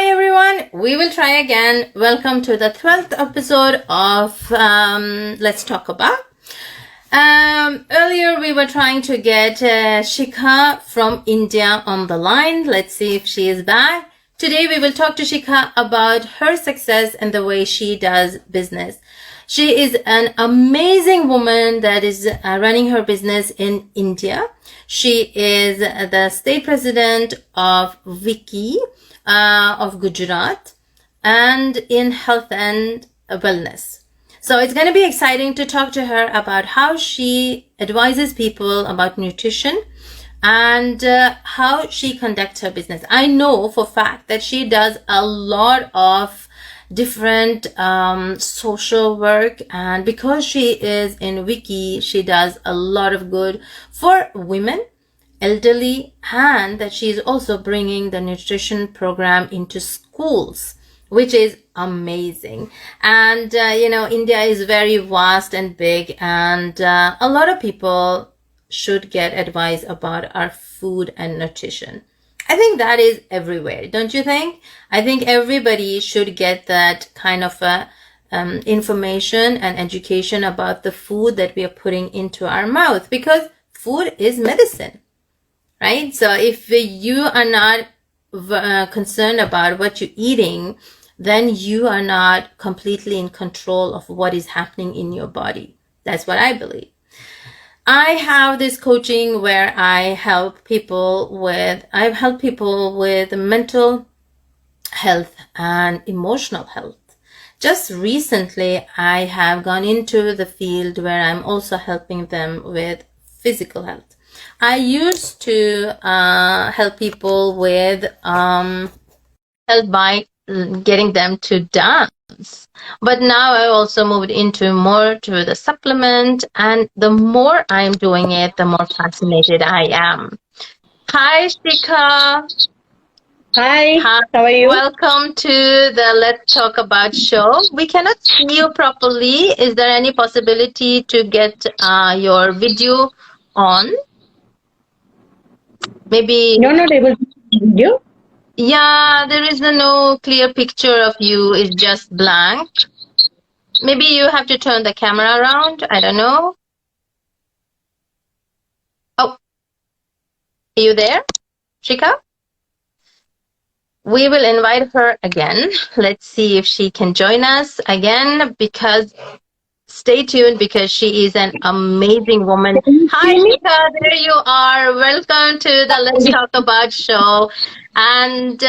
everyone, we will try again. Welcome to the 12th episode of Let's Talk About. Earlier we were trying to get Shikha from India on the line. Let's see if she is back. Today we will talk to Shikha about her success and the way she does business. She is an amazing woman that is running her business in India. She is the state president of WICCI of Gujarat and in health and wellness. So it's going to be exciting to talk to her about how she advises people about nutrition and how she conducts her business. I know for a fact that she does a lot of different social work, and because she is in WICCI, she does a lot of good for women, elderly, and that she is also bringing the nutrition program into schools, which is amazing. And India is very vast and big, and a lot of people should get advice about our food and nutrition. I think that is everywhere, don't you think? I think everybody should get that kind of information and education about the food that we are putting into our mouth, because food is medicine, right? So if you are not concerned about what you're eating, then you are not completely in control of what is happening in your body. That's what I believe. I have this coaching where I've helped people with mental health and emotional health. Just recently, I have gone into the field where I'm also helping them with physical health. I used to help people with health by getting them to dance. But now I also moved into more to the supplement, and the more I'm doing it, the more fascinated I am. Hi, Shikha. Hi, how are you? Welcome to the Let's Talk About show. We cannot see you properly. Is there any possibility to get your video on? Maybe you're not able to see video? Yeah, there is no clear picture of you. It's just blank. Maybe you have to turn the camera around. I don't know. Oh, are you there, Shikha? We will invite her again. Let's see if she can join us again, because stay tuned, because she is an amazing woman. Hi, Shikha, there you are. Welcome to the Let's Talk About show. And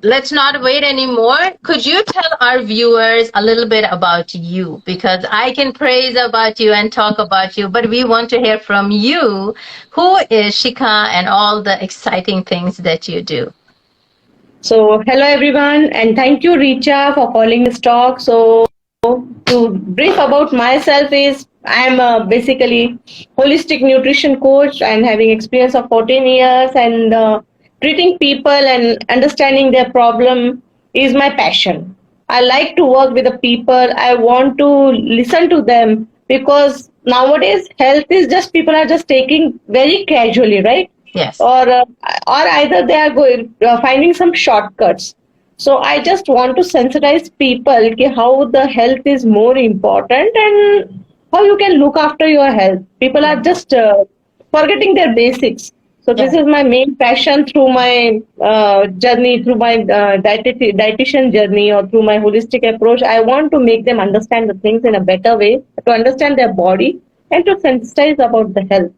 let's not wait anymore. Could you tell our viewers a little bit about you? Because I can praise about you and talk about you, but we want to hear from you. Who is Shikha and all the exciting things that you do? So, hello everyone, and thank you, Richa, for calling this talk. So, to brief about myself is I'm basically holistic nutrition coach and having experience of 14 years, and treating people and understanding their problem is my passion. I like to work with the people. I want to listen to them, because nowadays health is just, people are just taking very casually, right? Yes. Or either they are going finding some shortcuts. So I just want to sensitize people how the health is more important and how you can look after your health. People are just forgetting their basics. So this is my main passion through my journey, through my dietitian journey, or through my holistic approach. I want to make them understand the things in a better way, to understand their body and to sensitize about the health.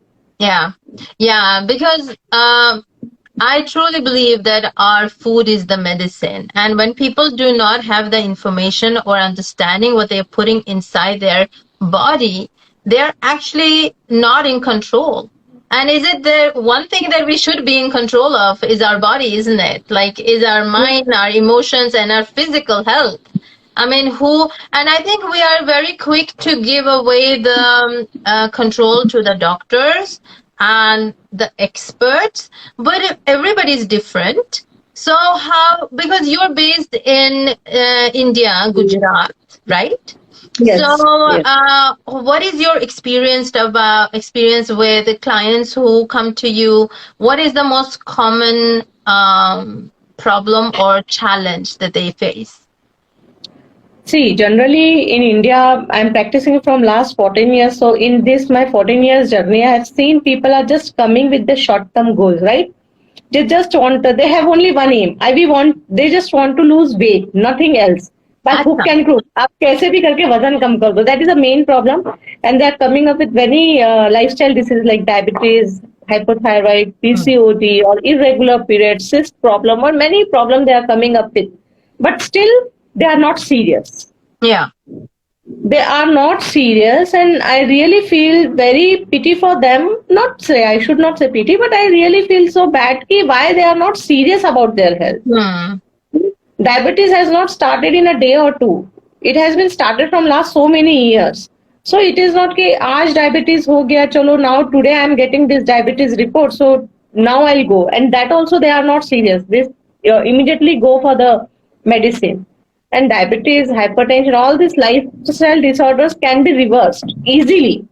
Yeah, because I truly believe that our food is the medicine. And when people do not have the information or understanding what they're putting inside their body, they're actually not in control. And is it the one thing that we should be in control of is our body, isn't it? Like, is our mind, our emotions, and our physical health. I mean, and I think we are very quick to give away the control to the doctors and the experts, but everybody's different. So because you're based in India, Gujarat, right? Yes. So, yes. What is your experience with clients who come to you? What is the most common problem or challenge that they face? See, generally in India, I'm practicing from last 14 years. So in this my 14 years journey, I have seen people are just coming with the short-term goals, right? They just want, they have only one aim. They just want to lose weight, nothing else. By hook Acha. and crook. आप कैसे भी करके वजन कम कर दो. That is the main problem. And they are coming up with many lifestyle diseases like diabetes, hypothyroid, PCOD, or irregular periods, cyst problem, or many problems they are coming up with. But still, they are not serious. Yeah. They are not serious, and I really feel very pity for them. I should not say pity, but I really feel so bad ki why they are not serious about their health. Diabetes has not started in a day or two. It has been started from last so many years. So it is not कि आज diabetes हो गया चलो now today I am getting this diabetes report so now I'll go, and that also they are not serious. They immediately go for the medicine. And diabetes, hypertension, all these lifestyle disorders can be reversed easily.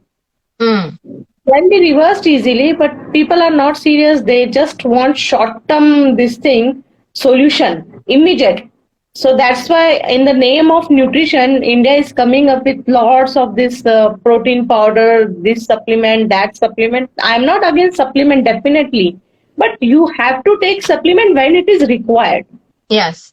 Can be reversed easily, but people are not serious. They just want short-term solution, immediate. So that's why in the name of nutrition, India is coming up with lots of this protein powder, this supplement, that supplement. I'm not against supplement, definitely. But you have to take supplement when it is required. Yes.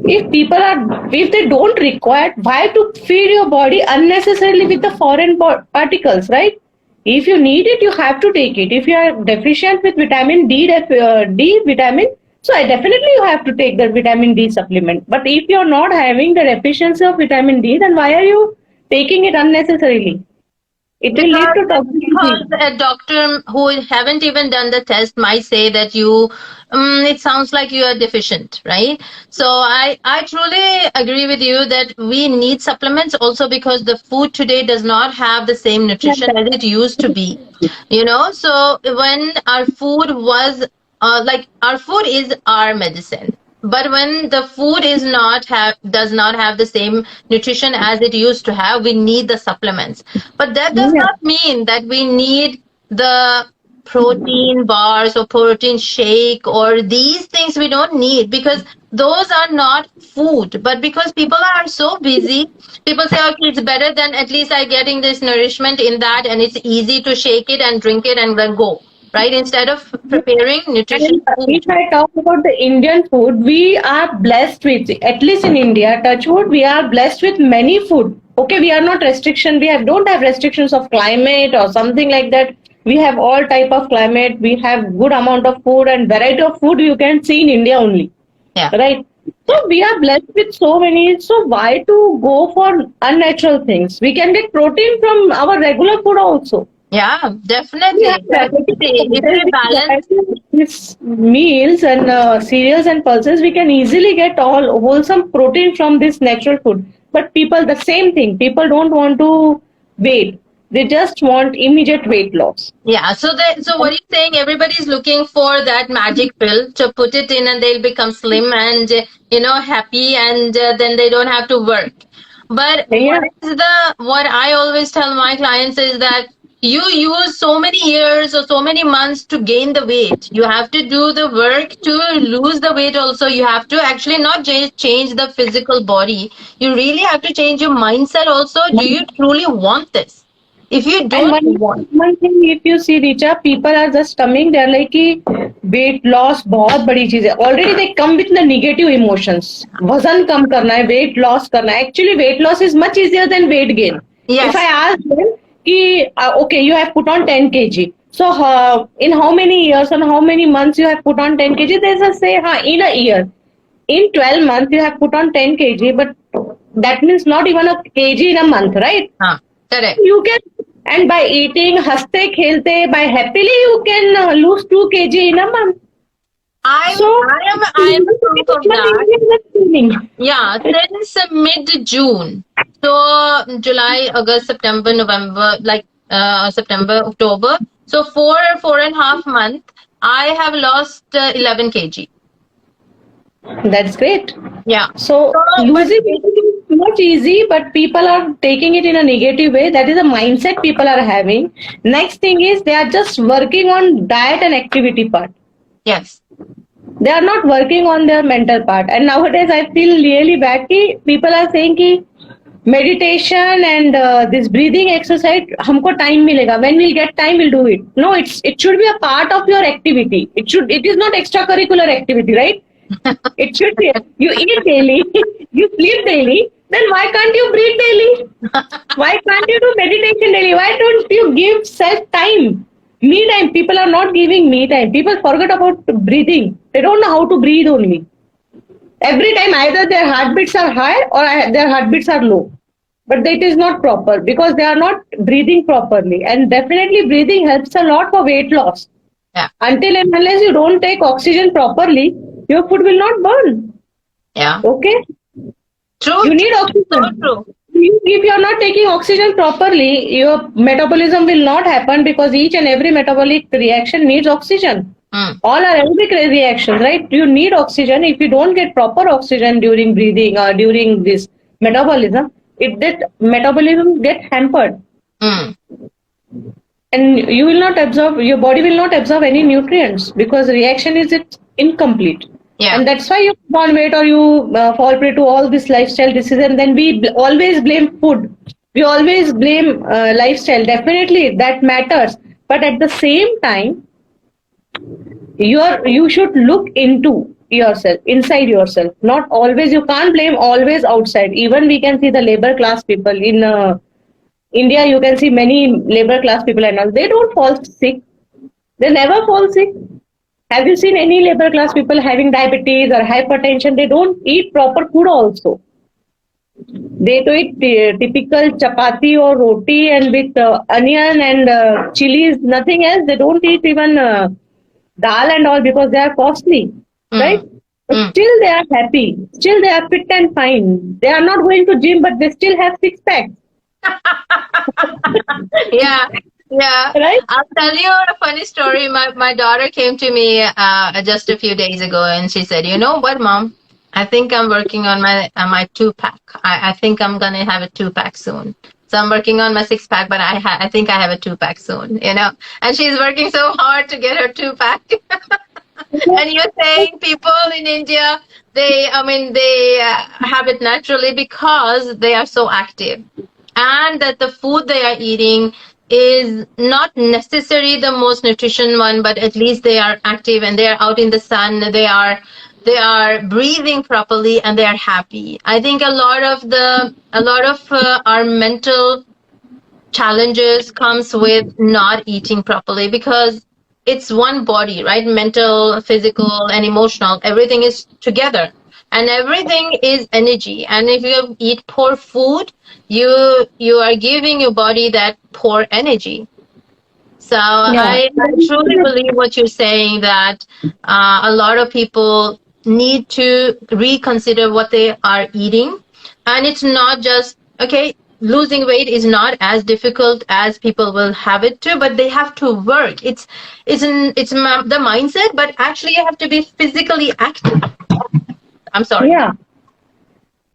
If they don't require, why to feed your body unnecessarily with the foreign particles, right? If you need it, you have to take it. If you are deficient with vitamin D, vitamin, so definitely you have to take the vitamin D supplement. But if you're not having the deficiency of vitamin D, then why are you taking it unnecessarily? It will lead to toxicity. Because a doctor who haven't even done the test might say that it sounds like you are deficient, right? So I truly agree with you that we need supplements also because the food today does not have the same nutrition as it used to be. So when our food was our food is our medicine. But when the food does not have the same nutrition as it used to have, we need the supplements. But that does not mean that we need the protein bars or protein shake or these things we don't need, because those are not food. But because people are so busy, people say, okay, it's better than at least I'm getting this nourishment in that, and it's easy to shake it and drink it and then go. Right? Instead of preparing nutrition food. If I talk about the Indian food, we are blessed with, at least in India, touch wood, we are blessed with many food. Okay, we are not don't have restrictions of climate or something like that. We have all type of climate. We have good amount of food and variety of food you can see in India only. Yeah. Right? So we are blessed with so many. So why to go for unnatural things? We can get protein from our regular food also. Yeah, definitely. If we balance these meals and cereals and pulses, we can easily get all wholesome protein from this natural food. But people, the same thing. People don't want to wait. They just want immediate weight loss. Yeah. So what are you saying? Everybody's looking for that magic pill to put it in, and they'll become slim and happy, and then they don't have to work. But what I always tell my clients is that you use so many years or so many months to gain the weight. You have to do the work to lose the weight also. You have to actually not change the physical body. You really have to change your mindset also. Do you truly want this? If you don't want. One thing, if you see, Richa, people are just coming, they're like, weight loss बहुत बड़ी चीज है. Already they come with the negative emotions. वजन कम करना है, weight loss करना है. Actually, weight loss is much easier than weight gain. Yes. If I ask them, okay, you have put on 10 kg. So in how many years and how many months you have put on 10 kg? They just say, in a year. In 12 months, you have put on 10 kg, but that means not even a kg in a month, right? Correct. You can, and by eating, haste, khelte, by happily, you can lose 2 kg in a month. I am proof of that. Yeah, since mid-June. So July, August, September, November, September, October. So 4.5 months, I have lost 11 kg. That's great. Yeah. So losing it is much easy, but people are taking it in a negative way. That is a mindset people are having. Next thing is they are just working on diet and activity part. Yes. they are not working on their mental part. And nowadays I feel really bad ki people are saying ki meditation and this breathing exercise humko time milega, when we'll get time we'll do it. No, it should be a part of your activity. It is not extracurricular activity, right? It should be. You eat daily, you sleep daily, then why can't you breathe daily? Why can't you do meditation daily? Why don't you give self time? Me time. People are not giving me time. People forget about breathing. They don't know how to breathe only. Every time either their heartbeats are high or their heartbeats are low. But that is not proper because they are not breathing properly. And definitely breathing helps a lot for weight loss. Yeah. Until and unless you don't take oxygen properly, your food will not burn. Yeah. Okay? True. You need oxygen. So true. If you are not taking oxygen properly, your metabolism will not happen because each and every metabolic reaction needs oxygen. All are aerobic reactions, right? You need oxygen. If you don't get proper oxygen during breathing or during this metabolism, that metabolism get hampered. And you will not absorb, your body will not absorb any nutrients because reaction is incomplete. Yeah. And that's why you put on weight or you fall prey to all this lifestyle disease. And then we always blame food. We always blame lifestyle. Definitely that matters. But at the same time, you should look into yourself, inside yourself. Not always, you can't blame always outside. Even we can see the labor class people in India, you can see many labor class people and all. They don't fall sick. They never fall sick. Have you seen any labor class people having diabetes or hypertension? They don't eat proper food also. They do eat typical chapati or roti and with onion and chilies, nothing else. They don't eat even dal and all because they are costly, right? But still they are happy. Still they are fit and fine. They are not going to gym, but they still have six packs. Yeah. Yeah. Right? I'll tell you a funny story. My daughter came to me just a few days ago and she said, you know what, Mom? I think I'm working on my 2-pack. I think I'm going to have a 2-pack soon. So I'm working on my 6-pack, but I think I have a 2-pack soon, you know. And she's working so hard to get her 2-pack. And you're saying people in India, they have it naturally because they are so active. And that the food they are eating is not necessarily the most nutrition one, but at least they are active and they are out in the sun. They are breathing properly and they are happy. I think a lot of our mental challenges comes with not eating properly because it's one body, right? Mental, physical, and emotional. Everything is together, and everything is energy. And if you eat poor food, you are giving your body that poor energy. So I truly believe what you're saying, that a lot of people need to reconsider what they are eating. And it's not just, okay, losing weight is not as difficult as people will have it to, but they have to work. It's the mindset, but actually you have to be physically active. I'm sorry. Yeah.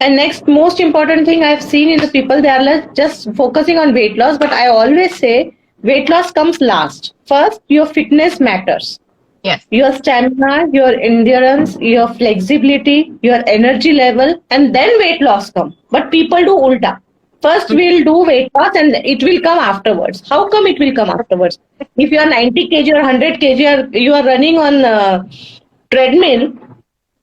And next most important thing I've seen in the people, they are just focusing on weight loss, but I always say weight loss comes last. First, your fitness matters. Yes. Your stamina, your endurance, your flexibility, your energy level, and then weight loss comes. But people do ulta. First we'll do weight loss and it will come afterwards. How come it will come afterwards? If you are 90 kg or 100 kg, you are running on treadmill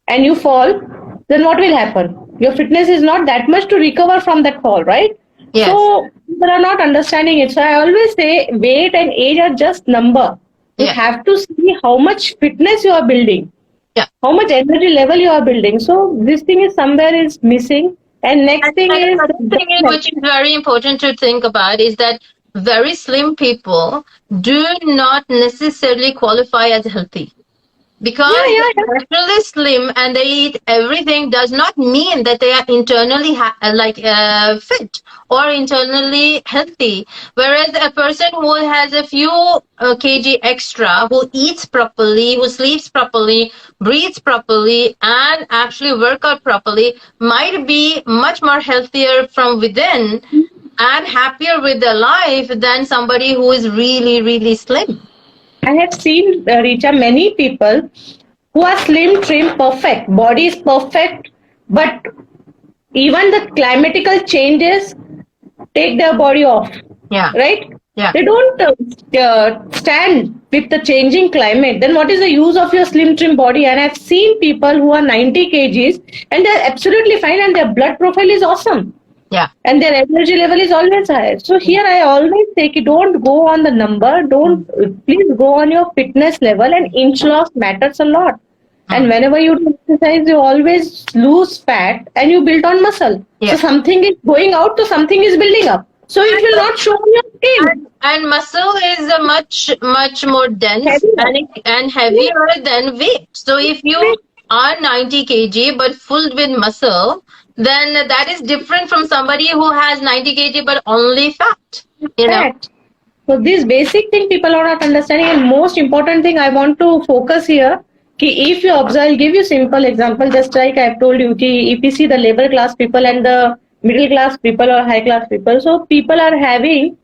and you fall, then what will happen? Your fitness is not that much to recover from that fall, right? Yes. So people are not understanding it. So I always say weight and age are just number. You have to see how much fitness you are building, how much energy level you are building. So this thing is somewhere is missing. And next thing is, which is very important to think about, is that very slim people do not necessarily qualify as healthy. Because they're naturally slim and they eat everything does not mean that they are internally fit or internally healthy. Whereas a person who has a few kg extra, who eats properly, who sleeps properly, breathes properly, and actually work out properly, might be much more healthier from within and happier with their life than somebody who is really, really slim. I have seen, Richa, many people who are slim, trim, perfect. Body is perfect, but even the climatical changes take their body off, Yeah. right? Yeah. They don't stand with the changing climate. Then what is the use of your slim, trim body? And I've seen people who are 90 kgs and they're absolutely fine and their blood profile is awesome. Yeah. And their energy level is always high. So here I always say, don't go on the number. Please go on your fitness level, and inch loss matters a lot. And whenever you do exercise, you always lose fat and you build on muscle. Yeah. So something is going out, so something is building up. So it will not show on your skin. And muscle is a much more dense Heavier. and heavier than weight. So if you are 90 kg but full with muscle, then that is different from somebody who has 90 kg but only fat. You know. Fat. So this basic thing people are not understanding, and most important thing I want to focus here. If you observe, I'll give you simple example. Just like I've told you, if you see the labor class people and the middle class people or high class people, so people are having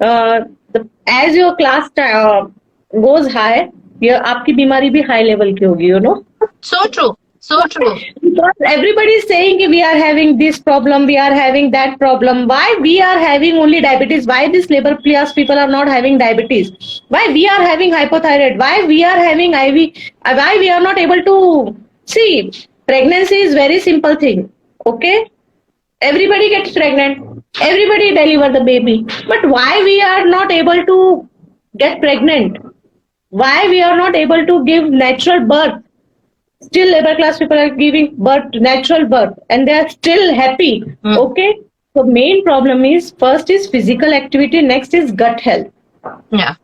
as your class goes high, आपकी बीमारी भी high level की होगी, you know. So true. So true. Because everybody is saying we are having this problem, we are having that problem. Why we are having only diabetes? Why these labor class people are not having diabetes? Why we are having hypothyroid? Why we are having IV? Why we are not able to see? Pregnancy is very simple thing. Okay, everybody gets pregnant, everybody deliver the baby. But why we are not able to get pregnant? Why we are not able to give natural birth? Still labor class people are giving birth, natural birth, and they are still happy. Okay, so main problem is, first is physical activity, next is gut health. Yeah.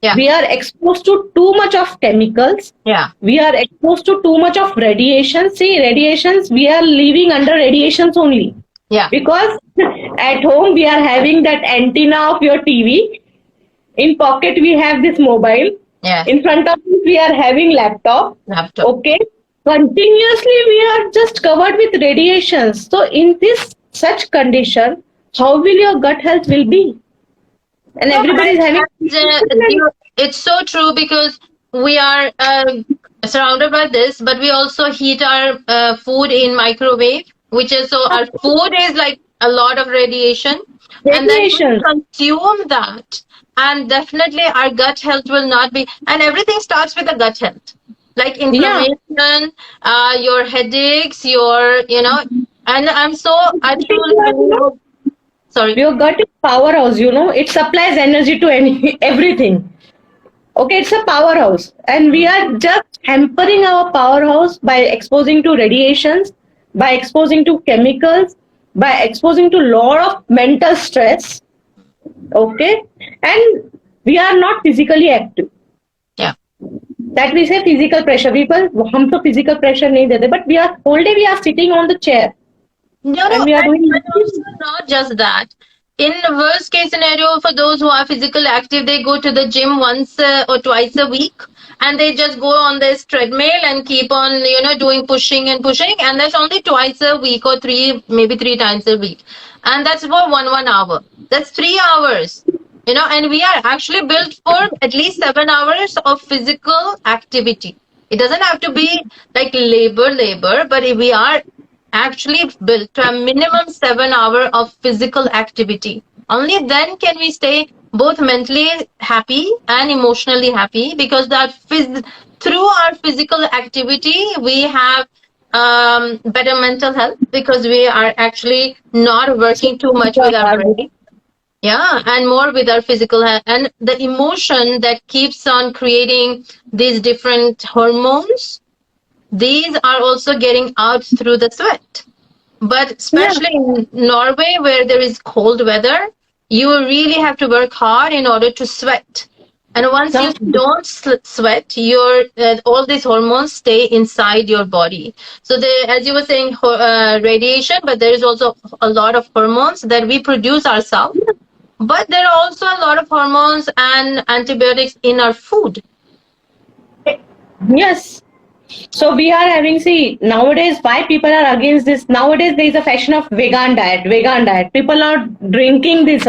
Yeah. We are exposed to too much of chemicals. Yeah. We are exposed to too much of radiation. See, radiations, we are living under radiations only. Yeah. Because at home we are having that antenna of your TV. In pocket we have this mobile. Yeah. In front of us we are having laptop. Okay. Continuously we are just covered with radiations. So in this such condition, how will your gut health will be? And everybody is having. It's so true, because we are surrounded by this, but we also heat our food in microwave, which is, so our food is like a lot of radiation. And then we consume that, and definitely our gut health will not be, and everything starts with the gut health. Like inflammation, your headaches, and I truly, sorry. Your gut is powerhouse, it supplies energy to everything. Okay, it's a powerhouse, and we are just hampering our powerhouse by exposing to radiations, by exposing to chemicals, by exposing to lot of mental stress. Okay, and we are not physically active. Yeah. That we say physical pressure. People, हम तो physical pressure नहीं देते, but we are whole day we are sitting on the chair. No, and we are doing also not just that. In the worst case scenario, for those who are physically active, they go to the gym once or twice a week, and they just go on this treadmill and keep on, doing pushing, and that's only twice a week or maybe three times a week. And that's for 1 hour. That's 3 hours, and we are actually built for at least 7 hours of physical activity. It doesn't have to be like labor, but we are actually built to a minimum 7 hours of physical activity. Only then can we stay both mentally happy and emotionally happy, because through our physical activity we have better mental health, because we are actually not working too much with our brain. Yeah, and more with our physical health, and the emotion that keeps on creating these different hormones. These are also getting out through the sweat. But especially in Norway, where there is cold weather, you really have to work hard in order to sweat. And once you don't sweat, all these hormones stay inside your body. So as you were saying, radiation, but there is also a lot of hormones that we produce ourselves. But there are also a lot of hormones and antibiotics in our food. Yes. So we are having, nowadays why people are against this. Nowadays there is a fashion of vegan diet. People are drinking this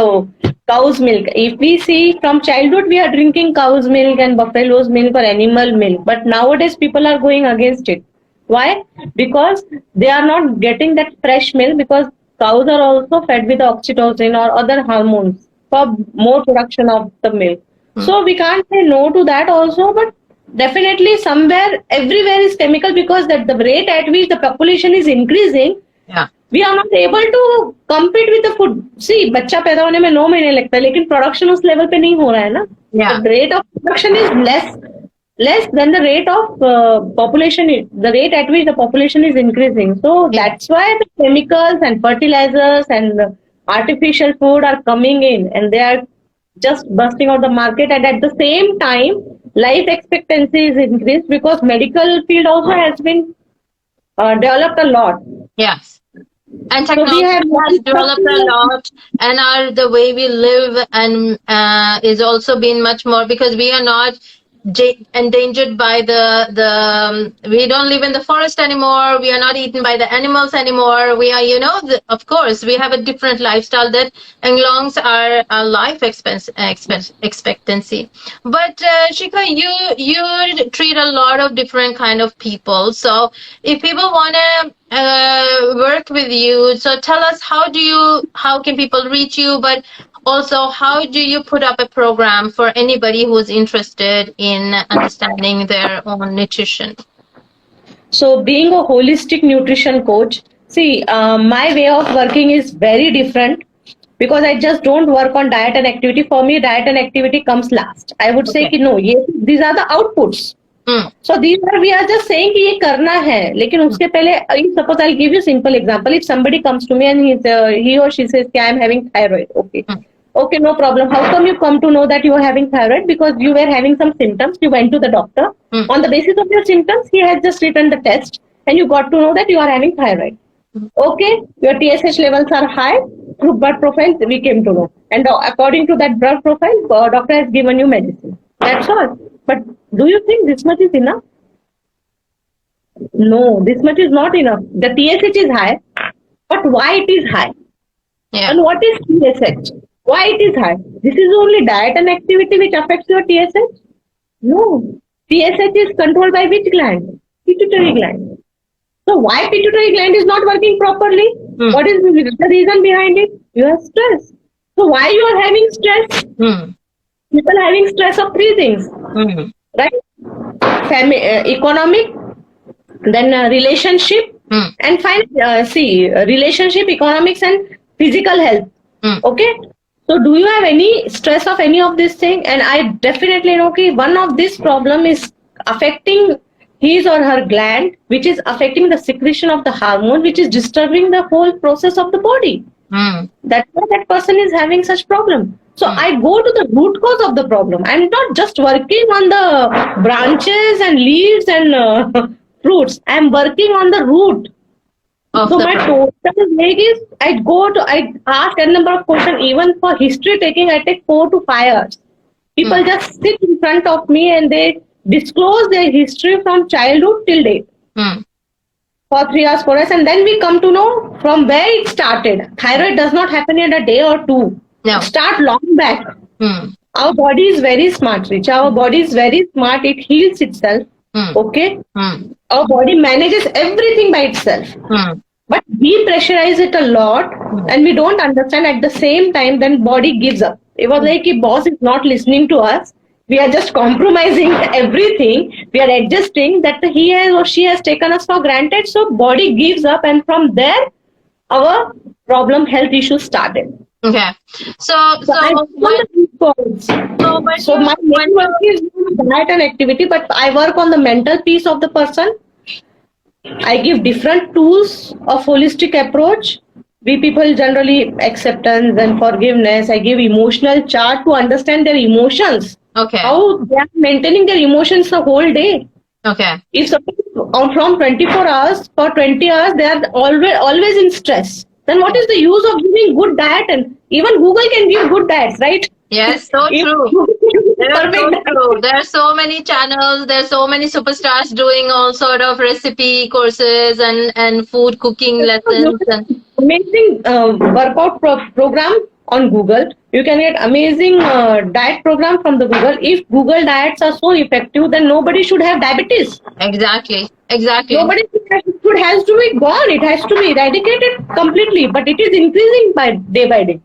cow's milk. If we see from childhood, we are drinking cow's milk and buffalo's milk or animal milk. But nowadays, people are going against it. Why? Because they are not getting that fresh milk because cows are also fed with oxytocin or other hormones for more production of the milk. So we can't say no to that also, but definitely somewhere, everywhere is chemical because that the rate at which the population is increasing, Yeah. we are not able to compete with the food. See, बच्चा पैदा होने में 9 महीने लगता है, लेकिन production उस level पे नहीं हो रहा है ना. Yeah. The rate of production is less than the rate of population, the rate at which the population is increasing. So that's why the chemicals and fertilizers and artificial food are coming in, and they are just bursting out the market. And at the same time, life expectancy is increased because medical field also has been developed a lot. Yes. And So we technology have has developed a lot, and the way we live and is also been much more because we are not endangered by the we don't live in the forest anymore. We are not eaten by the animals anymore. We are, of course, we have a different lifestyle that elongates our life expectancy. But Shikha, you treat a lot of different kind of people. So if people want to work with you, so tell us how can people reach you, but also how do you put up a program for anybody who's interested in understanding their own nutrition? So, being a holistic nutrition coach, see, my way of working is very different because I just don't work on diet and activity. For me, diet and activity comes last. I would say कि no, these are the outputs. So we are just saying कि ये करना है, लेकिन उसके पहले, suppose I'll give you a simple example. If somebody comes to me and he or she says कि I am having thyroid, okay, no problem. How come you come to know that you are having thyroid? Because you were having some symptoms. You went to the doctor. On the basis of your symptoms, he has just written the test, and you got to know that you are having thyroid. Okay, your TSH levels are high. Through blood profile, we came to know, and according to that blood profile, doctor has given you medicine. That's all. But do you think this much is enough? No, this much is not enough. The TSH is high, but why it is high? Yeah. And what is TSH? Why it is high? This is only diet and activity which affects your TSH? No. TSH is controlled by which gland? Pituitary gland. So why pituitary gland is not working properly? What is the reason behind it? You have stress. So why you are having stress? People having stress of three things, right? Economic, then relationship, and relationship, economics, and physical health. Okay. So do you have any stress of any of these things? And I definitely know that one of this problem is affecting his or her gland, which is affecting the secretion of the hormone, which is disturbing the whole process of the body. That's why that person is having such problem. So I go to the root cause of the problem. I'm not just working on the branches and leaves and fruits. I'm working on the root. So my total leg is, I ask a number of questions. Even for history taking, I take 4 to 5 hours. People just sit in front of me and they disclose their history from childhood till date. For 3 hours, 4 hours, and then we come to know from where it started. Thyroid does not happen in a day or two. No. Start long back. Our body is very smart, Richa. Our body is very smart. It heals itself. Okay? Our body manages everything by itself. But we pressurize it a lot and we don't understand. At the same time, then body gives up. It was like if boss is not listening to us. We are just compromising everything. We are adjusting that he has or she has taken us for granted. So body gives up, and from there, our problem, health issues started. Okay. So my main work is diet and activity, but I work on the mental piece of the person. I give different tools of holistic approach. We people generally acceptance and forgiveness. I give emotional chart to understand their emotions. Okay. How they are maintaining their emotions the whole day. Okay. If somebody from 24 hours for 20 hours they are always in stress, then what is the use of giving good diet? And even Google can give good diets, right? Yes, so true. There are so many channels, there are so many superstars doing all sort of recipe courses and food cooking lessons. And amazing workout program on Google. You can get amazing diet program from the Google. If Google diets are so effective, then nobody should have diabetes. Exactly. Exactly. Nobody should has to be gone. It has to be eradicated completely. But it is increasing by day.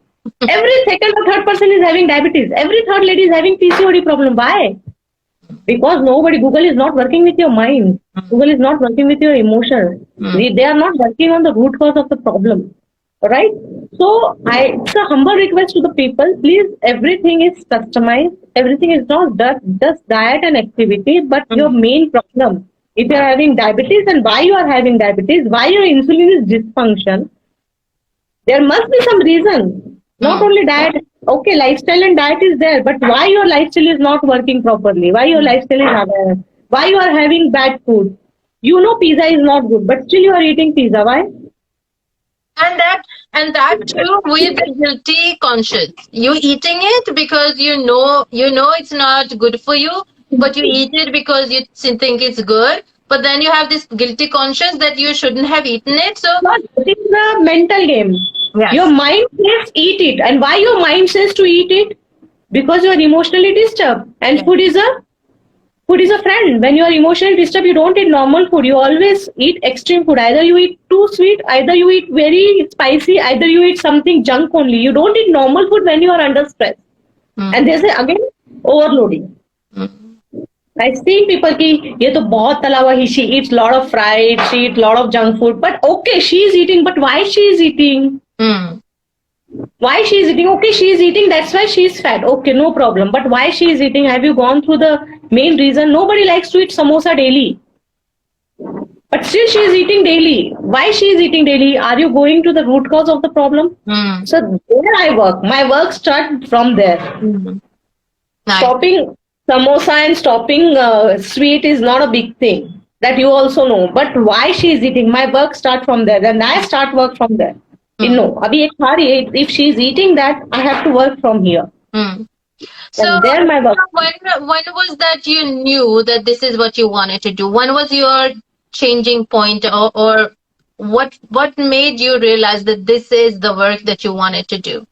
Every second or third person is having diabetes. Every third lady is having PCOD problem. Why? Because Google is not working with your mind. Google is not working with your emotions. They are not working on the root cause of the problem. Right? So it's a humble request to the people. Please, everything is customized. Everything is not just diet and activity, but your main problem. If you are having diabetes and why you are having diabetes, why your insulin is dysfunction, there must be some reason. Not only diet. Okay, lifestyle and diet is there, but why your lifestyle is not working properly? Why your lifestyle is aware? Why you are having bad food? You know pizza is not good, but still you are eating pizza. Why? And that too with a guilty conscience. You eating it because you know it's not good for you, but you eat it because you think it's good. But then you have this guilty conscience that you shouldn't have eaten it. So It is a mental game. Yes. Your mind says eat it, and why your mind says to eat it? Because you are emotionally disturbed, and food is a friend. When you are emotionally disturbed, you don't eat normal food. You always eat extreme food. Either you eat too sweet, either you eat very spicy, either you eat something junk only. You don't eat normal food when you are under stress. And they say again overloading. I've seen people ki ye to bahut tala hua, she eats lot of fried, she eats lot of junk food. But okay, she is eating. But why she is eating? Why she is eating? Okay, she is eating. That's why she is fat. Okay, no problem. But why she is eating? Have you gone through the main reason? Nobody likes to eat samosa daily. But still she is eating daily. Why she is eating daily? Are you going to the root cause of the problem? So there I work. My work starts from there. Nice. Stopping samosa and stopping sweet is not a big thing. That you also know. But why she is eating? My work starts from there. Then I start work from there. No, abhi ek khा रही है, if she is eating that, I have to work from here. So And there my work. when was that you knew that this is what you wanted to do? When was your changing point, or what made you realize that this is the work that you wanted to do?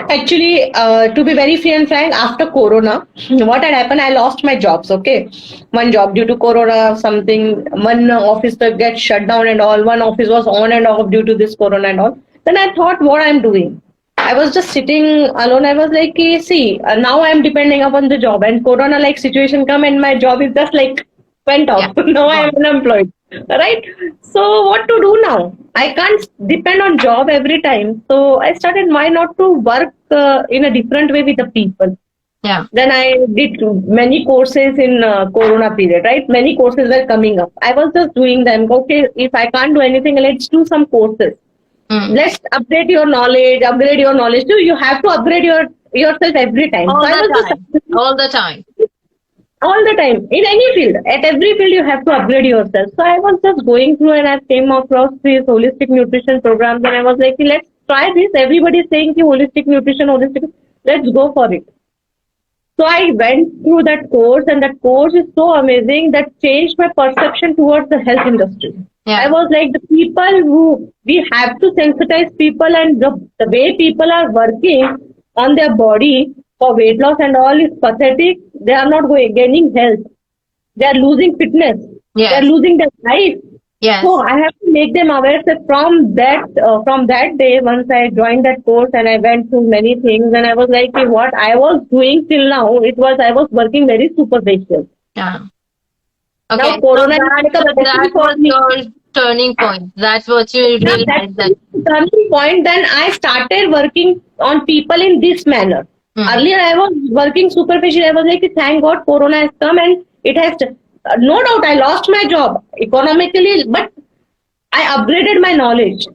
Actually, to be very free and frank, after Corona, what had happened, I lost my jobs, okay? One job due to Corona, something, one office that gets shut down and all, one office was on and off due to this Corona and all. Then I thought what I'm doing. I was just sitting alone. I was like, see, now I'm depending upon the job and Corona like situation come and my job is just like went off. Yeah. Now I am unemployed, right? So what to do now? I can't depend on job every time. So I started, why not to work in a different way with the people. Yeah. Then I did many courses in Corona period, right? Many courses were coming up. I was just doing them. Okay, if I can't do anything, let's do some courses. Let's update your knowledge, upgrade your knowledge. So you have to upgrade yourself every time. All So I was the time. just All the time. all the time in any field, at every field you have to upgrade yourself. So I was just going through and I came across these holistic nutrition programs and I was like, let's try this. Everybody is saying holistic nutrition, let's go for it. So I went through that course and that course is so amazing that changed my perception towards the health industry. Yeah. I was like, the people who we have to sensitize people, and the way people are working on their body for weight loss and all is pathetic. They are not gaining health. They are losing fitness. Yes. They are losing their life. Yes. So I have to make them aware that from that day, once I joined that course and I went through many things, and I was like, what I was doing till now, I was working very superficial. Yeah. Okay. Now Corona that was your turning point. That's what you realized. That's the turning point. Then I started working on people in this manner. Earlier I was working superficial. I was like, thank God Corona has come and it has. No doubt I lost my job economically, but I upgraded my knowledge.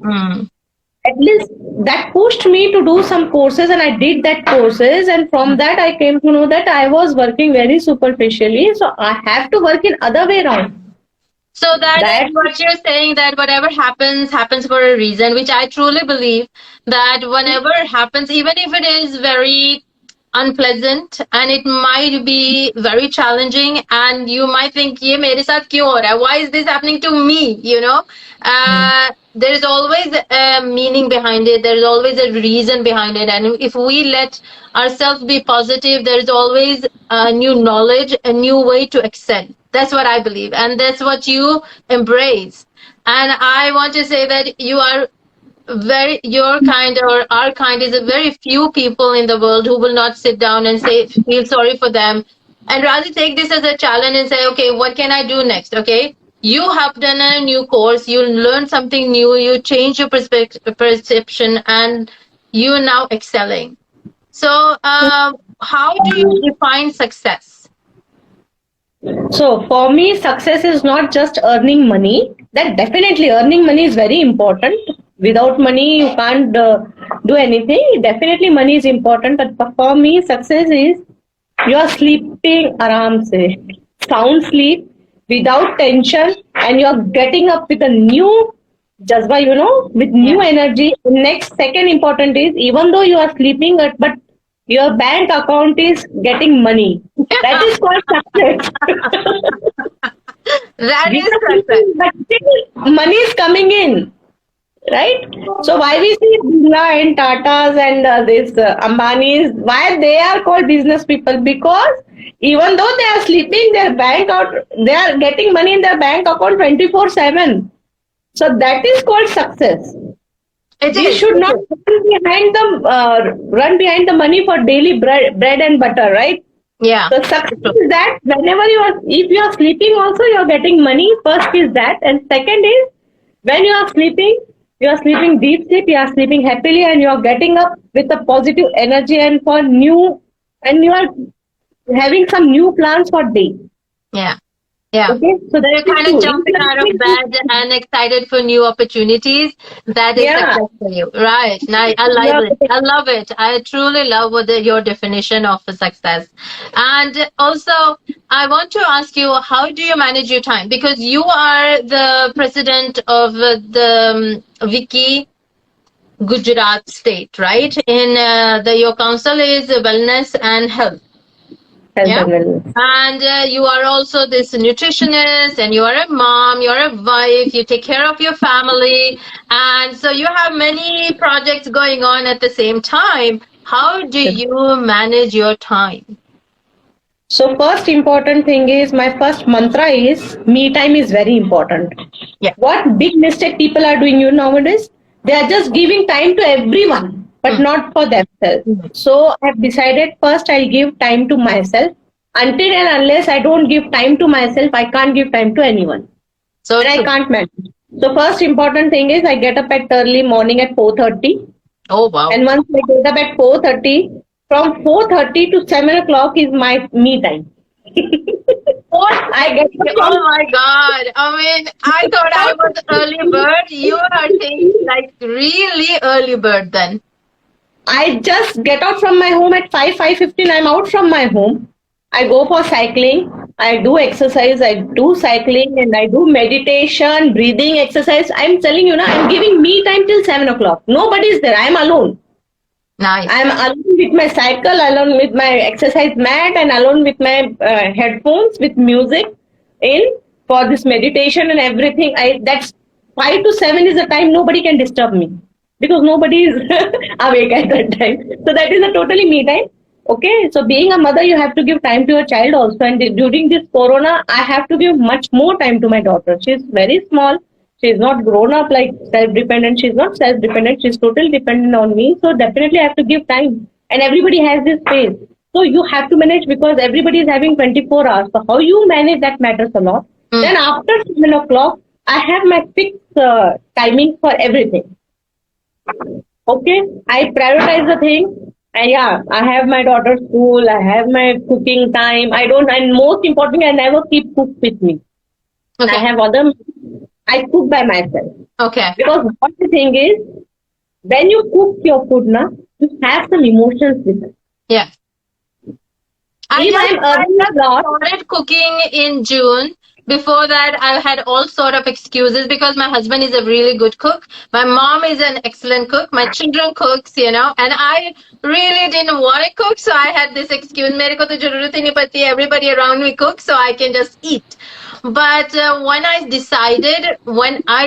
At least that pushed me to do some courses, and I did that courses, and from that I came to know that I was working very superficially, so I have to work in other way around. So that's what you're saying, that whatever happens for a reason, which I truly believe that whenever it happens, even if it is very unpleasant and it might be very challenging, and you might think ye mere sath kyun ho raha hai, why is this happening to me, there's always a meaning behind it, there's always a reason behind it, and if we let ourselves be positive, there's always a new knowledge, a new way to excel. That's what I believe, and that's what you embrace. And I want to say that you are your kind or our kind is a very few people in the world who will not sit down and feel sorry for them, and rather take this as a challenge and say, okay, what can I do next? Okay, you have done a new course, you learned something new, you change your perception, and you are now excelling. So how do you define success? So for me, success is not just earning money. That definitely earning money is very important. Without money, you can't do anything. Definitely money is important. But for me, success is you are sleeping aram se, sound sleep without tension, and you are getting up with a new jazba, with new energy. Next, second important is even though you are sleeping, but your bank account is getting money. That is called success. That is success. But still, money is coming in, right? So why we see Birla and Tatas and this Ambanis, why they are called business people? Because even though they are sleeping, their bank out, they are getting money in their bank account 24/7. So that is called success. We should not run behind the money for daily bread and butter, right? Yeah. So success is that whenever if you are sleeping also, you are getting money. First is that, and second is when you are sleeping deep sleep, you are sleeping happily, and you are getting up with a positive energy and you are having some new plans for day. Yeah. Yeah. Okay, so they're kind of jumping out of bed and excited for new opportunities. That is success for you, right? Nice. I like it. I love it. I truly love your definition of success. And also, I want to ask you, how do you manage your time? Because you are the president of the Wiki Gujarat state, right? In your council is wellness and health. Yeah. And you are also this nutritionist, and you are a mom, you're a wife, you take care of your family, and so you have many projects going on at the same time. How do you manage your time? So first important thing is, my first mantra is me time is very important. Yeah. What big mistake people are doing nowadays? They are just giving time to everyone, but not for themselves. So I have decided first I'll give time to myself. Until and unless I don't give time to myself, I can't give time to anyone. So I can't manage. So first important thing is I get up at early morning at 4:30. Oh wow! And once I get up at 4:30, from 4:30 to 7 o'clock is my me time. Oh my God! I mean, I thought I was early bird. You are saying like really early bird then. I just get out from my home at 5:15. I'm out from my home. I go for cycling. I do exercise. I do cycling and I do meditation, breathing exercise. I'm telling you now, I'm giving me time till 7 o'clock. Nobody's there. I'm alone. Nice. I'm alone with my cycle, alone with my exercise mat, and alone with my headphones with music in for this meditation and everything. That's 5 to 7 is the time nobody can disturb me because nobody is awake at that time. So that is a totally me time. Okay, so being a mother, you have to give time to your child also. And during this corona, I have to give much more time to my daughter. She's very small. She's not grown up like self-dependent. She's not self-dependent. She's totally dependent on me. So definitely I have to give time. And everybody has this space. So you have to manage because everybody is having 24 hours. So how you manage that matters a lot. Then after 7 o'clock, I have my fixed timing for everything. Okay, I prioritize the thing. And yeah, I have my daughter's school, I have my cooking time. And most importantly, I never keep cook with me. Okay. I cook by myself. Okay. Because what the thing is, when you cook your food, you have some emotions with it. Yeah. I started cooking in June, Before that, I had all sort of excuses because my husband is a really good cook. My mom is an excellent cook. My children cooks, and I really didn't want to cook, so I had this excuse. मेरे को तो जरूरत ही नहीं पड़ती. Everybody around me cooks, so I can just eat. But when I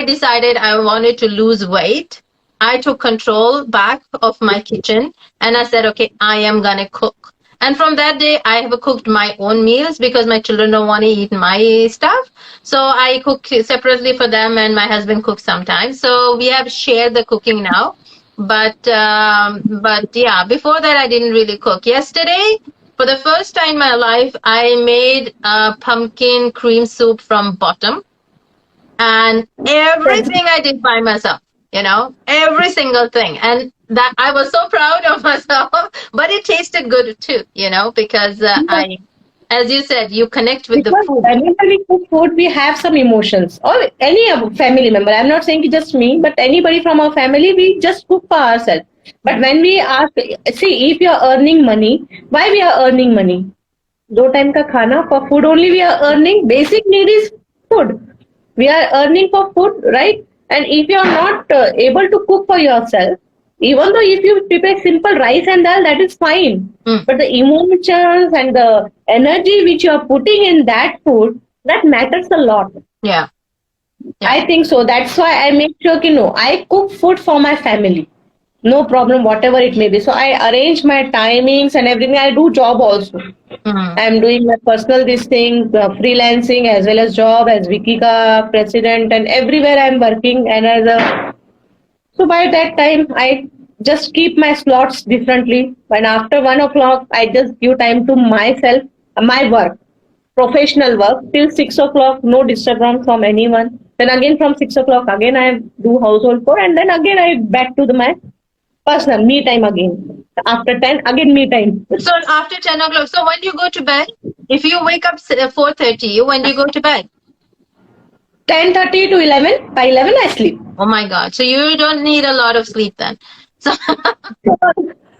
decided I wanted to lose weight, I took control back of my kitchen and I said, okay, I am gonna cook. And from that day, I have cooked my own meals because my children don't want to eat my stuff. So I cook separately for them, and my husband cooks sometimes. So we have shared the cooking now. But yeah, before that, I didn't really cook. Yesterday, for the first time in my life, I made a pumpkin cream soup from bottom, and everything I did by myself. Every single thing. And that I was so proud of myself, but it tasted good too, because as you said, you connect with the Because food. whenever we cook food, we have some emotions, or any family member. I'm not saying just me, but anybody from our family, we just cook for ourselves. But when we ask, see, if you are earning money, why we are earning money? दो time का खाना, for food only we are earning. Basic need is food. We are earning for food, right? And if you are not able to cook for yourself, even though if you prepare simple rice and dal, that is fine. But the emotions and the energy which you are putting in that food, that matters a lot. Yeah. I think so. That's why I make sure, I cook food for my family. No problem, whatever it may be. So I arrange my timings and everything. I do job also. I'm doing my personal this thing, freelancing as well as job as Vikika president, and everywhere I'm working. And so by that time, I just keep my slots differently. When after 1 o'clock, I just give time to myself, my work, professional work till 6 o'clock. No disturbance from anyone. Then again from 6 o'clock, again I do household chore, and then again I back to my personal me time again. After 10, again me time. So after 10 o'clock, so when you go to bed, if you wake up 4:30, when do you go to bed? 10:30 to 11. By 11, I sleep. Oh my God. So you don't need a lot of sleep then. So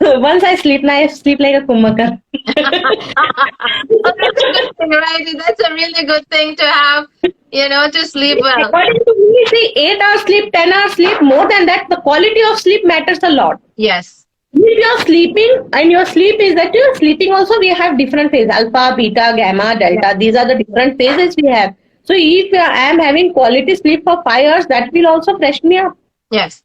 Once I sleep, now I sleep like a kumbhakar. Oh, that's a good thing, right? That's a really good thing to have, to sleep well. According to me, see, 8 hours sleep, 10 hours sleep, more than that, the quality of sleep matters a lot. Yes. If you're sleeping and your sleep is that you're sleeping also, we have different phases, alpha, beta, gamma, delta. These are the different phases we have. So if I am having quality sleep for 5 hours, that will also freshen me up. Yes.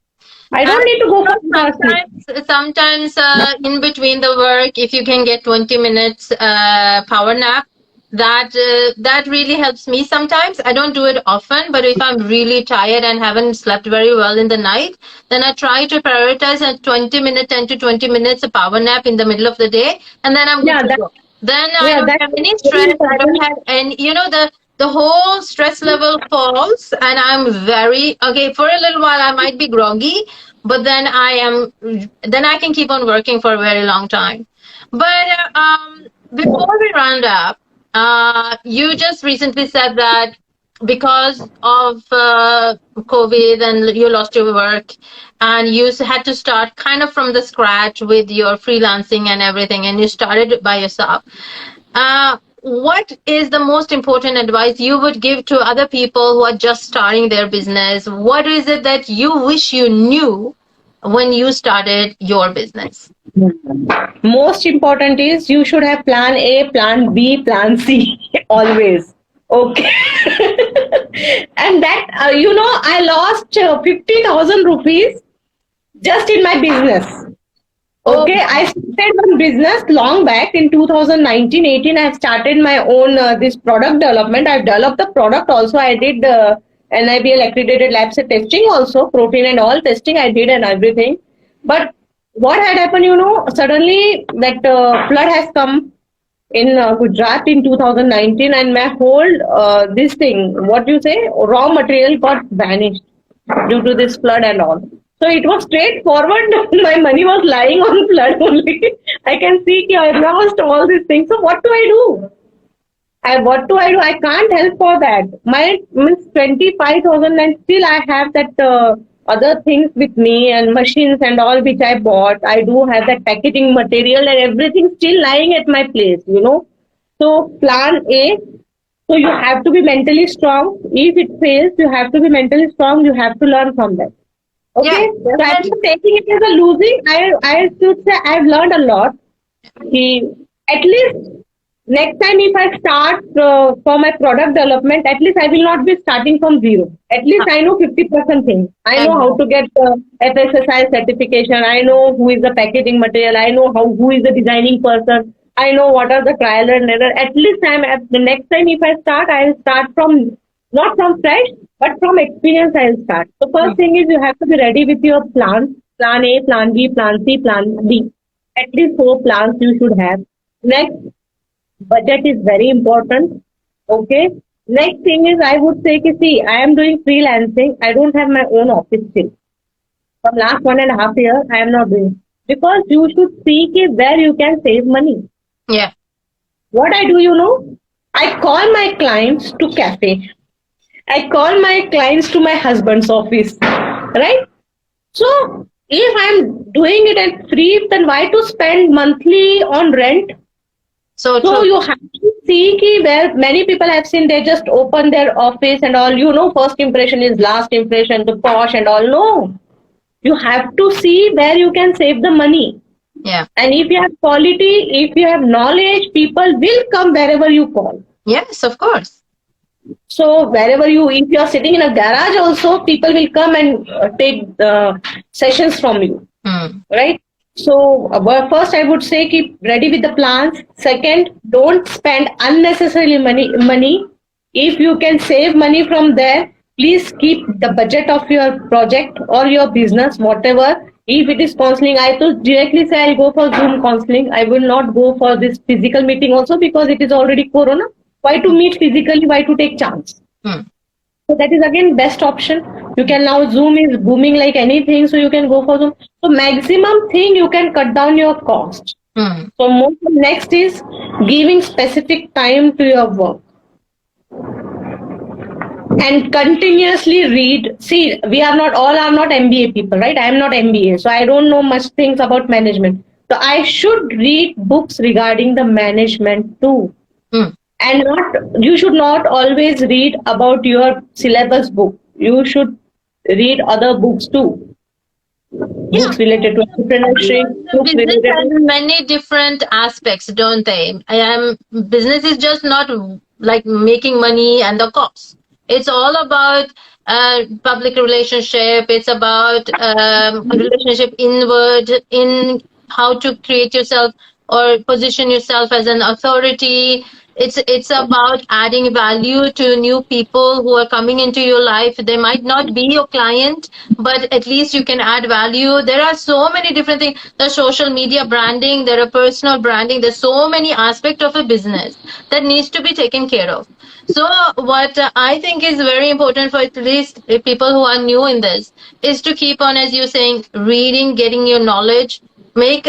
I don't need to go for 6 hours sleep. Sometimes in between the work, if you can get 20 minutes power nap, that really helps me sometimes. I don't do it often, but if I'm really tired and haven't slept very well in the night, then I try to prioritize a 10 to 20 minutes a power nap in the middle of the day, and then I'm good to go. Then I don't have any stress. I don't have any, the whole stress level falls, and I'm very okay. For a little while, I might be groggy, but then I can keep on working for a very long time. But before we round up, you just recently said that because of COVID and you lost your work, and you had to start kind of from the scratch with your freelancing and everything, and you started by yourself. What is the most important advice you would give to other people who are just starting their business? What is it that you wish you knew when you started your business? Most important is you should have plan A, plan B, plan C always. Okay. And that, I lost 50,000 rupees just in my business. Okay, I started one business long back in 2019-18. I have started my own this product development. I've developed the product also. I did NIBL accredited labs testing also, protein and all testing I did and everything. But what had happened, suddenly that flood has come in Gujarat in 2019, and my whole this thing, what you say, raw material got vanished due to this flood and all. So it was straightforward. My money was lying on flood only. I can see I lost all these things. So what do I do? What do I do? I can't help for that. My means 25,000, and still I have that other things with me and machines and all which I bought. I do have that packaging material and everything still lying at my place, So plan A, So you have to be mentally strong. If it fails, you have to be mentally strong. You have to learn from that. Okay. Yeah, So I'm definitely. not taking it as a losing. I should say I've learned a lot. At least next time if I start for my product development, at least I will not be starting from zero. At least I know 50% things. I know how to Exactly. get FSSI certification. I know who is the packaging material. I know who is the designing person. I know what are the trial and error. At least I'm at the next time if I start, I will start from not from fresh, but from experience. I will start. The first Mm. thing is you have to be ready with your plans. Plan A, Plan B, Plan C, Plan D. At least 4 plans you should have. Next, budget is very important. Okay. Next thing is I would say, see, I am doing freelancing. I don't have my own office still. From last 1.5 years, I am not doing because you should see where you can save money. Yeah. What I do, I call my clients to cafe. I call my clients to my husband's office, right? So if I'm doing it at free, then why to spend monthly on rent? So So true. you have to see where many people have seen they just open their office and all. First impression is last impression, the posh and all. No, you have to see where you can save the money. Yeah. And if you have quality, if you have knowledge, people will come wherever you call. Yes, of course. So wherever if you are sitting in a garage, also people will come and take sessions from you, Mm. right? So first, I would say keep ready with the plans. Second, don't spend unnecessarily money. If you can save money from there, please keep the budget of your project or your business, whatever. If it is counseling, I to directly say I'll go for Zoom counseling. I will not go for this physical meeting also because it is already Corona. Why to meet physically? Why to take chance? Mm. So that is again best option. You can now Zoom is booming like anything, so you can go for Zoom. So maximum thing you can cut down your cost. Mm. So next is giving specific time to your work and continuously read. See, we are not all are not MBA people, right? I am not MBA, so I don't know much things about management. So I should read books regarding the management too. Mm. And you should not always read about your syllabus book. You should read other books too. Yeah. Books related to entrepreneurship, books Business related has to many different aspects, don't they? Business is just not like making money and the cost. It's all about public relationship. It's about relationship inward in how to create yourself or position yourself as an authority. It's about adding value to new people who are coming into your life. They might not be your client, but at least you can add value. There are so many different things. The social media branding, there are personal branding. There's so many aspects of a business that needs to be taken care of. So what I think is very important for at least people who are new in this is to keep on, as you're saying, reading, getting your knowledge. Make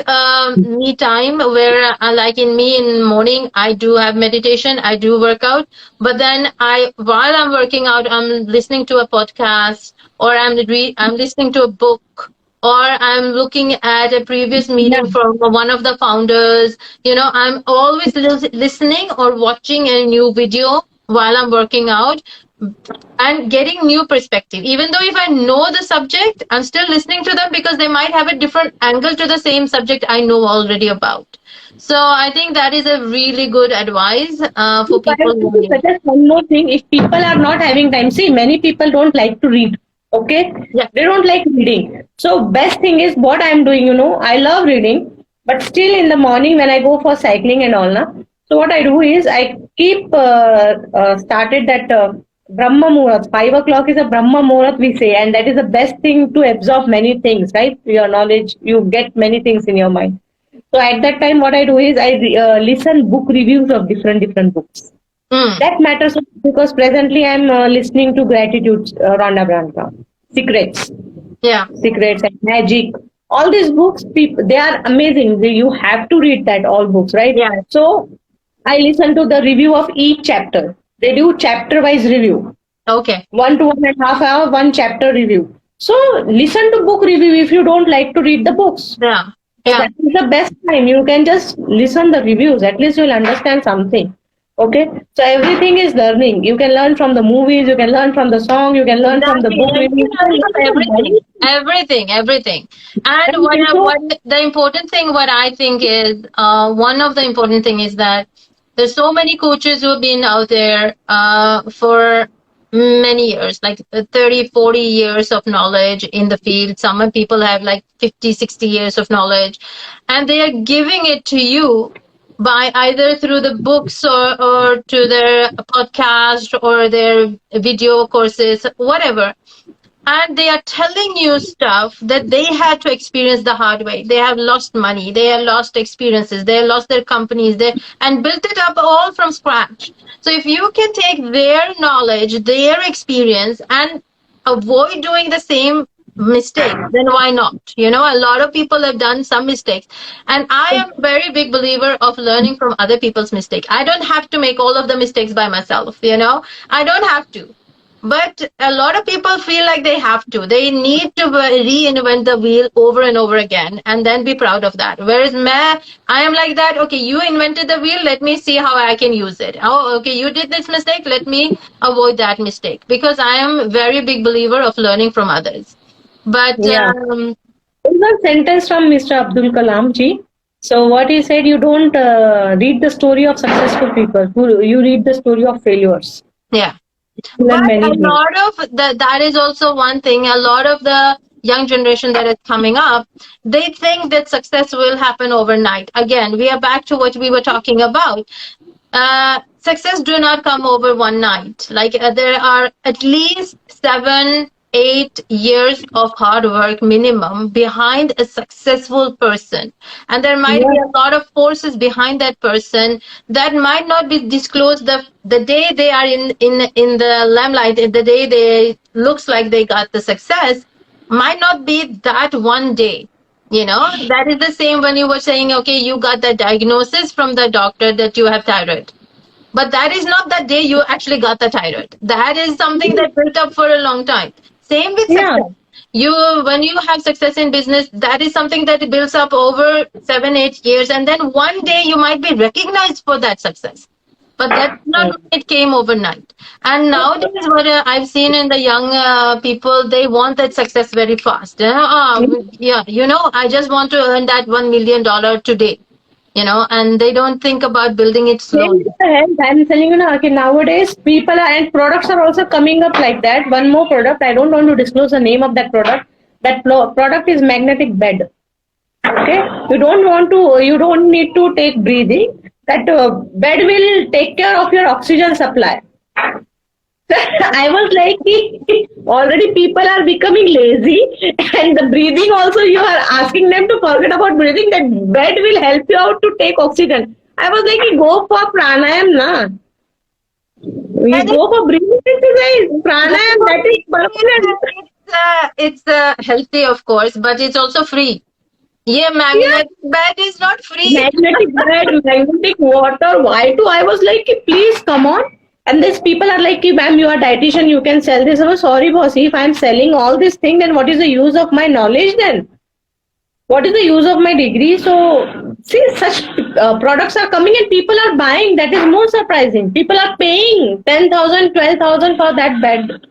me time where, like in me in morning, I do have meditation, I do workout, but then while I'm working out, I'm listening to a podcast, or I'm listening to a book, or I'm looking at a previous yeah. meeting from one of the founders. I'm always listening or watching a new video while I'm working out and getting new perspective. Even though if I know the subject, I'm still listening to them because they might have a different angle to the same subject I know already about. So I think that is a really good advice for If I people who want are to new. suggest one more thing, if people are not having time, see, many people don't like to read. Okay, Yeah. they don't like reading. So best thing is what I'm doing. I love reading, but still in the morning when I go for cycling and all, na. So what I do is I keep started that Brahma Muhurat. 5 o'clock is a Brahma Muhurat we say, and that is the best thing to absorb many things, right? Your knowledge, you get many things in your mind. So at that time, what I do is I listen book reviews of different books. Mm. That matters because presently I'm listening to Gratitude, Rhonda Byrne, Secrets, Yeah. Secrets and Magic. All these books, people, they are amazing. You have to read that all books, right? Yeah. So I listen to the review of each chapter. They do chapter-wise review, Okay. 1 to 1.5 hour, one chapter review. So listen to book review if you don't like to read the books. Yeah. So Yeah. that is the best time. You can just listen the reviews. At least you'll understand something. Okay, so everything is learning. You can learn from the movies, you can learn from the song, you can learn from the Exactly. book. Like, you Maybe. can learn from everything. Everything, everything. And So, what the important thing, what I think is, one of the important thing is that there's so many coaches who have been out there for many years, like 30, 40 years of knowledge in the field. Some people have like 50, 60 years of knowledge, and they are giving it to you by either through the books or to their podcast or their video courses, whatever. And they are telling you stuff that they had to experience the hard way. They have lost money, they have lost experiences, they have lost their companies, and built it up all from scratch. So if you can take their knowledge, their experience, and avoid doing the same mistake, then why not? A lot of people have done some mistakes, and I am a very big believer of learning from other people's mistakes. I don't have to make all of the mistakes by myself. I don't have to, but a lot of people feel like they have to. They need to reinvent the wheel over and over again and then be proud of that. Whereas I am like that. Okay, you invented the wheel. Let me see how I can use it. Oh, okay, you did this mistake. Let me avoid that mistake, because I am a very big believer of learning from others. But yeah. There's one sentence from Mr. Abdul Kalam ji. So what he said, you don't read the story of successful people. You read the story of failures. yeah. You learn But many a things. lot of that is also one thing. A lot of the young generation that is coming up, they think that success will happen overnight. Again, we are back to what we were talking about. Success do not come over one night. Like, there are at least 7, 8 years of hard work minimum behind a successful person, and there might be Yeah. a lot of forces behind that person that might not be disclosed the day they are in the limelight. The day they looks like they got the success might not be that one day. That is the same when you were saying, okay, you got the diagnosis from the doctor that you have thyroid. But that is not the day you actually got the thyroid. That is something that built up for a long time. Same with Yeah. success. When you have success in business, that is something that builds up over 7, 8 years, and then one day you might be recognized for that success. But that's not it came overnight. And nowadays, what I've seen in the young people, they want that success very fast. Yeah, I just want to earn that $1 million today. And they don't think about building it Same slowly. with the health. I'm telling you now, okay, nowadays people are and products are also coming up like that. One more product. I don't want to disclose the name of that product. That product is magnetic bed. Okay, you don't need to take breathing. That bed will take care of your oxygen supply. I was like, already people are becoming lazy, and the breathing also you are asking them to forget about breathing. That bed will help you out to take oxygen. I was like, go for pranayam, na. We And go for breathing exercise. Pranayam, that is permanent. it's healthy, of course, but it's also free. Yeah, Yeah, magnet bed is not free. magnetic bed, magnetic water. Why do I was like, please come on. And these people are like, ma'am, you are dietitian, you can sell this. I was sorry, bossy. If I'm selling all this thing, then what is the use of my knowledge then? What is the use of my degree? So, see, such products are coming and people are buying. That is more surprising. People are paying 10,000, 12,000 for that bed.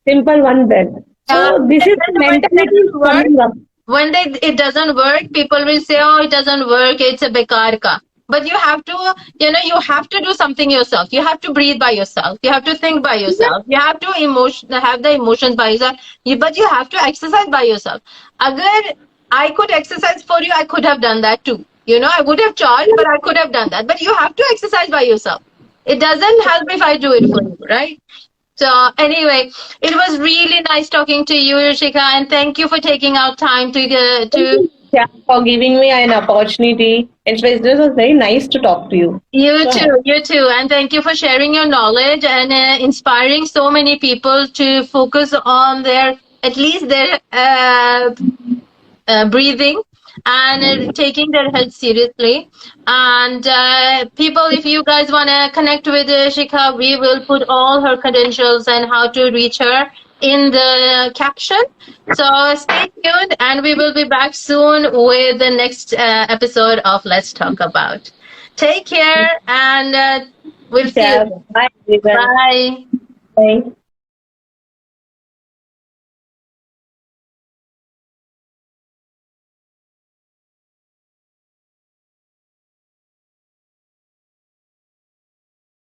Simple one bed. So, this is Then the when it mentality is doesn't work, coming up. when it doesn't work, people will say, "Oh, it doesn't work. It's a bekar ka." But you have to, you have to do something yourself. You have to breathe by yourself. You have to think by yourself. You have to have the emotions by yourself. But you have to exercise by yourself. Agar I could exercise for you, I could have done that too. I would have charged, but I could have done that. But you have to exercise by yourself. It doesn't help if I do it for you, right? So anyway, it was really nice talking to you, Rishika, and thank you for taking out time to Yeah, for giving me an opportunity. This was very nice to talk to you. you too, and thank you for sharing your knowledge and inspiring so many people to focus on at least their breathing and taking their health seriously. And people, if you guys want to connect with Shikha, we will put all her credentials and how to reach her in the caption. So stay tuned, and we will be back soon with the next episode of Let's Talk About. Take care, and We'll see Yeah. you. Bye, everyone. Bye. Bye.